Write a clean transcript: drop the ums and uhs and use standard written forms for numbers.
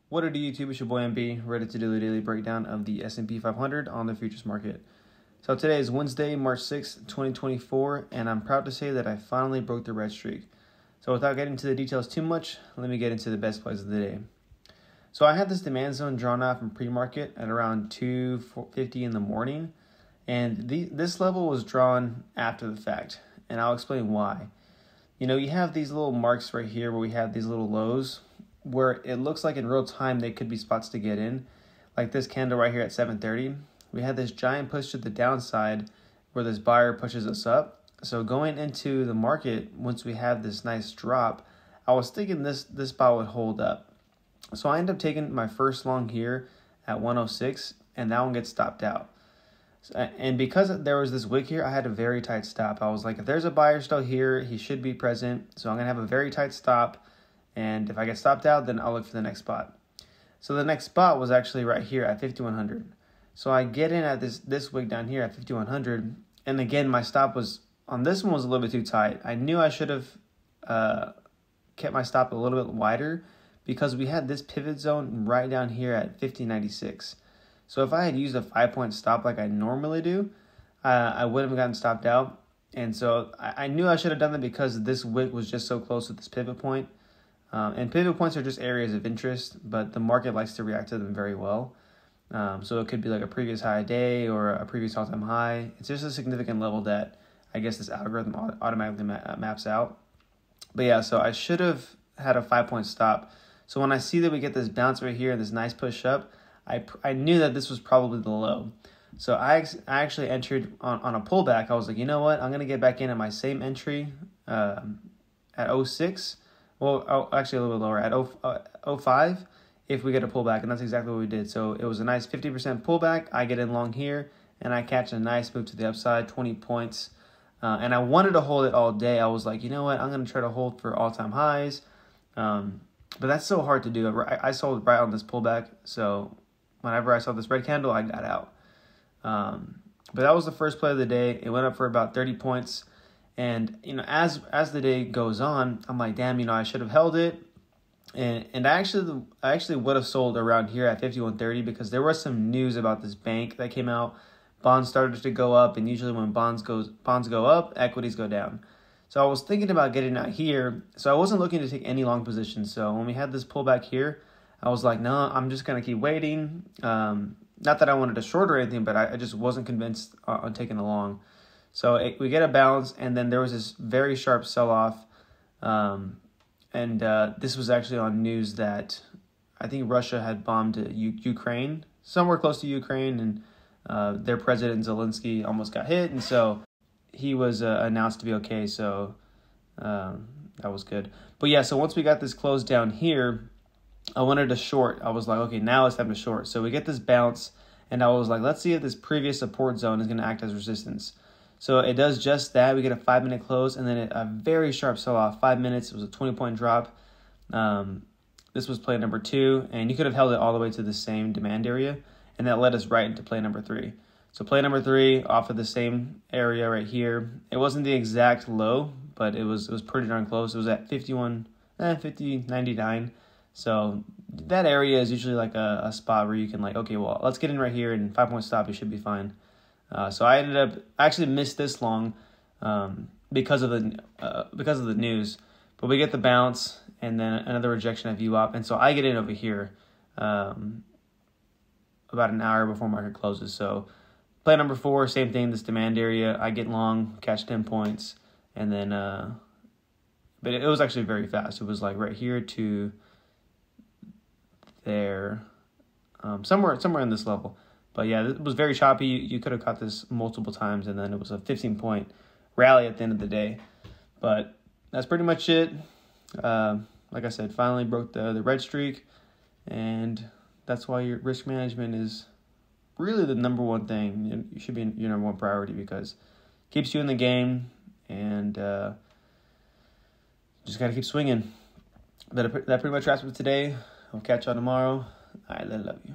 What it do, YouTube? It's your boy MB, ready to do the daily breakdown of the S&P 500 on the futures market. So today is Wednesday, March 6th, 2024, and I'm proud to say that I finally broke the red streak. So without getting into the details too much, let me get into the best plays of the day. So I had this demand zone drawn out from pre-market at around 2:50 in the morning, and this level was drawn after the fact, and I'll explain why. You have these little marks right here where we have these little lows, where it looks like in real time they could be spots to get in, like this candle right here at 7:30. We had this giant push to the downside where this buyer pushes us up. So going into the market, once we have this nice drop, I was thinking this spot would hold up. So I ended up taking my first long here at 106, and that one gets stopped out. And because there was this wick here, I had a very tight stop. I was like, if there's a buyer still here, he should be present. So I'm going to have a very tight stop. And if I get stopped out, then I'll look for the next spot. So the next spot was actually right here at 5,100. So I get in at this wick down here at 5,100. And again, my stop was on this one was a little bit too tight. I knew I should have kept my stop a little bit wider because we had this pivot zone right down here at 50.96. So if I had used a 5-point stop like I normally do, I wouldn't have gotten stopped out. And so I knew I should have done that because this wick was just so close to this pivot point. And pivot points are just areas of interest, but the market likes to react to them very well. So it could be like a previous high day or a previous all-time high. It's just a significant level that I guess this algorithm automatically maps out. But yeah, so I should have had a 5-point stop. So when I see that we get this bounce right here and this nice push up, I knew that this was probably the low. So I actually entered on a pullback. I was like, you know what? I'm going to get back in at my same entry at 06. Well, actually a little bit lower at 05 if we get a pullback, and that's exactly what we did. So it was a nice 50% pullback. I get in long here, and I catch a nice move to the upside, 20 points. And I wanted to hold it all day. I was like, you know what? I'm going to try to hold for all-time highs. But that's so hard to do. I sold right on this pullback, so whenever I saw this red candle, I got out. But that was the first play of the day. It went up for about 30 points. And, as the day goes on, I'm like, damn, I should have held it. And I actually would have sold around here at 51.30 because there was some news about this bank that came out. Bonds started to go up, and usually when bonds go up, equities go down. So I was thinking about getting out here. So I wasn't looking to take any long positions. So when we had this pullback here, I was like, no, I'm just going to keep waiting. Not that I wanted to short or anything, but I just wasn't convinced on taking a long. So we get a bounce, and then there was this very sharp sell-off. And this was actually on news that I think Russia had bombed Ukraine, somewhere close to Ukraine, and their president Zelensky almost got hit, and so he was announced to be okay, so that was good. But yeah, so once we got this closed down here, I wanted to short. I was like, okay, now it's time to short. So we get this bounce, and I was like, let's see if this previous support zone is going to act as resistance. So it does just that. We get a 5-minute close, and then a very sharp sell-off. 5 minutes, it was a 20-point drop. This was play number 2, and you could have held it all the way to the same demand area, and that led us right into play number 3. So play number 3 off of the same area right here. It wasn't the exact low, but it was pretty darn close. It was at 50.99. So that area is usually like a spot where you can okay, well, let's get in right here, and 5-point stop, you should be fine. So I actually missed this long because of the news, but we get the bounce and then another rejection at VWAP, and so I get in over here about an hour before market closes. So play number 4, same thing, this demand area. I get long, catch 10 points, and then but it was actually very fast. It was like right here to there, somewhere in this level. But yeah, it was very choppy. You could have caught this multiple times, and then it was a 15-point rally at the end of the day. But that's pretty much it. Like I said, finally broke the red streak, and that's why your risk management is really the number one thing. You should be your number one priority because it keeps you in the game, and just got to keep swinging. That pretty much wraps up today. I'll catch y'all tomorrow. All right, I love you.